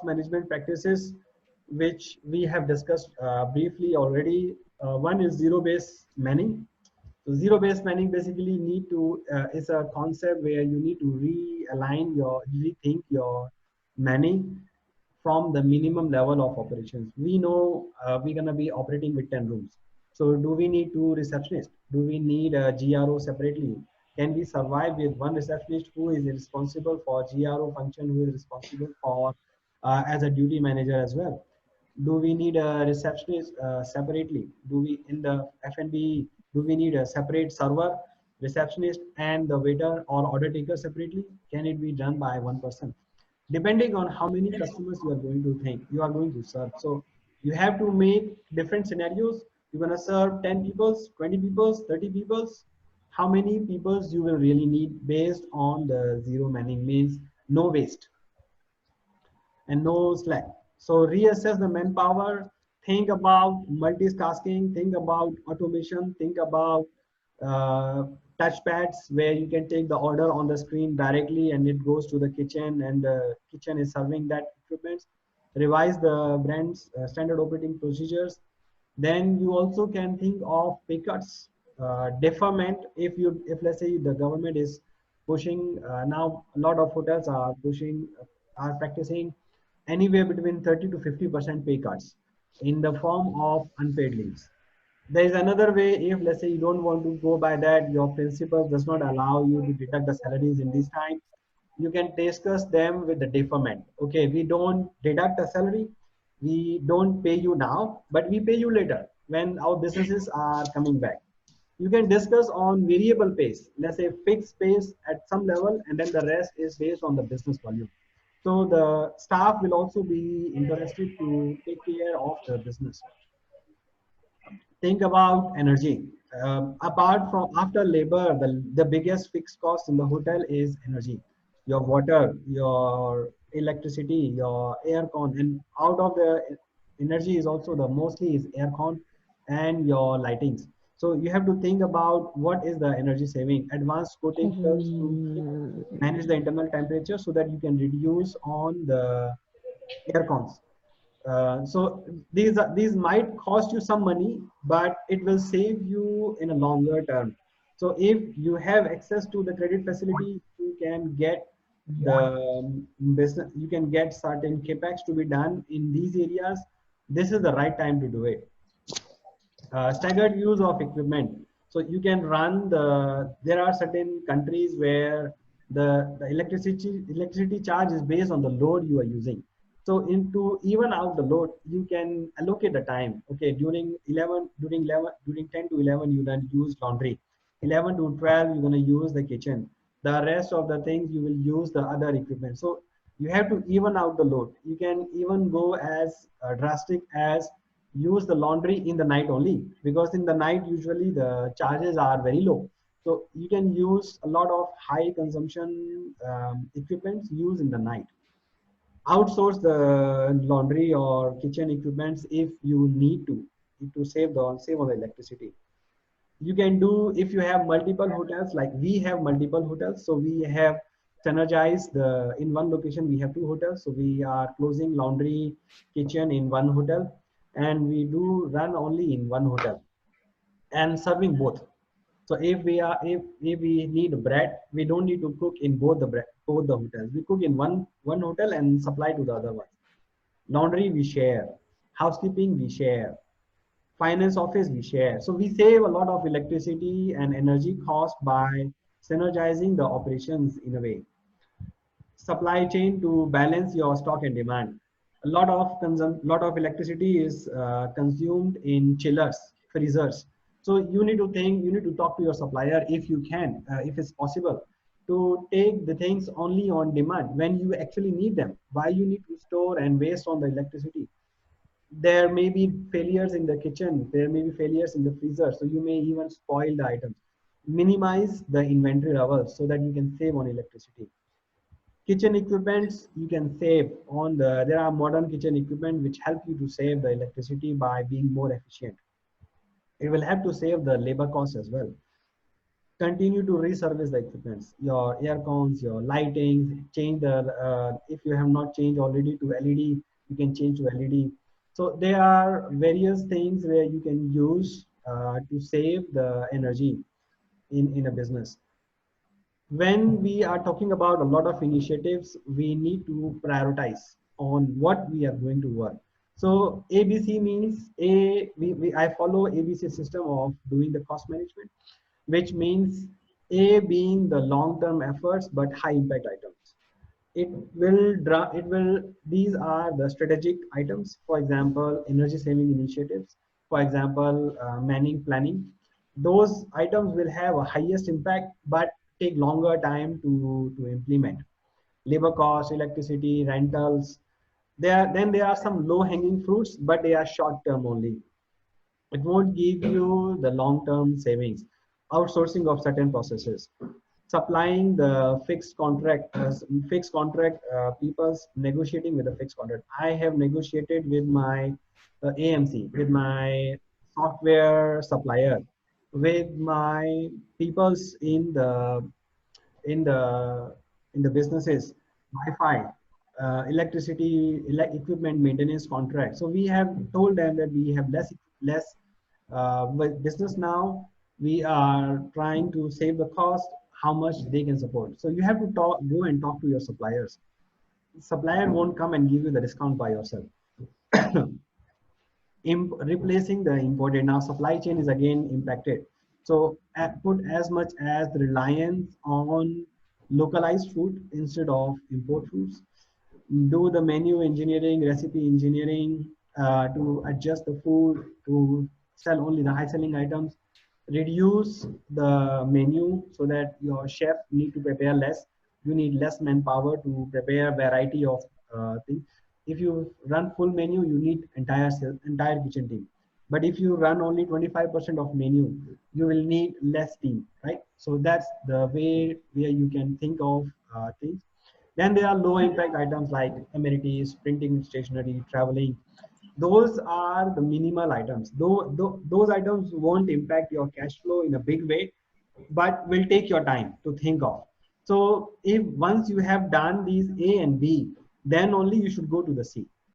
management practices which we have discussed briefly already. One is zero-based manning. So zero-based manning basically need to is a concept where you need to realign your rethink your manning from the minimum level of operations. We know we're gonna be operating with 10 rooms. So do we need two receptionists? Do we need a GRO separately? Can we survive with one receptionist who is responsible for GRO function, who is responsible for as a duty manager as well? Do we need a receptionist separately? Do we in the F&B, do we need a separate server, receptionist, and the waiter or order taker separately? Can it be done by one person? Depending on how many customers you are going to think you are going to serve. So you have to make different scenarios. You're going to serve 10 peoples, 20 peoples, 30 peoples. How many peoples you will really need based on the zero manning means no waste and no slack. So reassess the manpower, think about multitasking, think about automation, think about uh, touchpads where you can take the order on the screen directly and it goes to the kitchen and the kitchen is serving that equipment. Revise the brand's standard operating procedures. Then you also can think of pay cuts, deferment. If let's say the government is pushing now, a lot of hotels are pushing, are practicing anywhere between 30 to 50% pay cuts in the form of unpaid leaves. There is another way. If let's say you don't want to go by that, your principal does not allow you to deduct the salaries in this time, you can discuss them with the deferment. Okay, we don't deduct the salary, we don't pay you now, but we pay you later when our businesses are coming back. You can discuss on variable pays, let's say fixed pays at some level, and then the rest is based on the business volume. So the staff will also be interested to take care of the business. Think about energy. Apart from after labor, the biggest fixed cost in the hotel is energy. Your water, your electricity, your aircon, and out of the energy is also the mostly is aircon and your lightings. So you have to think about what is the energy saving. Advanced coating films to manage the internal temperature so that you can reduce on the aircons. So these might cost you some money, but it will save you in a longer term. So if you have access to the credit facility, you can get the business, you can get certain capex to be done in these areas. This is the right time to do it. Staggered use of equipment. So you can run there are certain countries where the electricity charge is based on the load you are using. So into even out the load, you can allocate the time. Okay, during 10 to 11, you then use laundry. 11 to 12, you're going to use the kitchen. The rest of the things you will use the other equipment. So you have to even out the load. You can even go as drastic as use the laundry in the night only, because in the night usually the charges are very low. So you can use a lot of high consumption equipments used in the night. Outsource the laundry or kitchen equipments if you need to save on the electricity. You can do if you have multiple hotels, like we have multiple hotels, so we have synergized the in one location we have two hotels, so we are closing laundry kitchen in one hotel and we do run only in one hotel and serving both. So if we need bread, we don't need to cook in both the hotels. We cook in one hotel and supply to the other one. Laundry we share, housekeeping we share, finance office we share. So we save a lot of electricity and energy cost by synergizing the operations in a way. Supply chain to balance your stock and demand. Lot of electricity is consumed in chillers, freezers. So you need to talk to your supplier if you can, if it's possible, to take the things only on demand when you actually need them. Why you need to store and waste on the electricity? There may be failures in the kitchen, there may be failures in the freezer, so you may even spoil the items. Minimize the inventory levels so that you can save on electricity. Kitchen equipments, you can save on there are modern kitchen equipment which help you to save the electricity by being more efficient. It will help to save the labor costs as well. continue to reservice the equipments, your air cons, your lighting, change the, if you have not changed already to LED, you can change to LED. So there are various things where you can use to save the energy in a business. When we are talking about a lot of initiatives, we need to prioritize on what we are going to work. So ABC means I follow ABC system of doing the cost management, which means A being the long-term efforts but high impact items. These are the strategic items, for example, energy saving initiatives, for example, manning planning. Those items will have a highest impact but take longer time to implement. Labor cost, electricity, rentals. Then there are some low hanging fruits, but they are short term only. It won't give you the long-term savings. Outsourcing of certain processes, supplying the fixed contract people's negotiating with the fixed contract. I have negotiated with my AMC, with my software supplier, with my peoples in the in the businesses, Wi-Fi, electricity, equipment maintenance contract. So we have told them that we have less with business now. We are trying to save the cost, how much they can support. So you have to go and talk to your suppliers. Supplier won't come and give you the discount by yourself. Replacing the imported. Now supply chain is again impacted. So put as much as the reliance on localized food instead of import foods. Do the menu engineering, recipe engineering to adjust the food to sell only the high selling items. Reduce the menu so that your chef need to prepare less. You need less manpower to prepare variety of things. If you run full menu, you need entire kitchen team. But if you run only 25% of menu, you will need less team, right? So that's the way where you can think of things. Then there are low impact items like amenities, printing, stationery, traveling. Those are the minimal items. Though those items won't impact your cash flow in a big way, but will take your time to think of. So if once you have done these A and B, then only you should go to the C.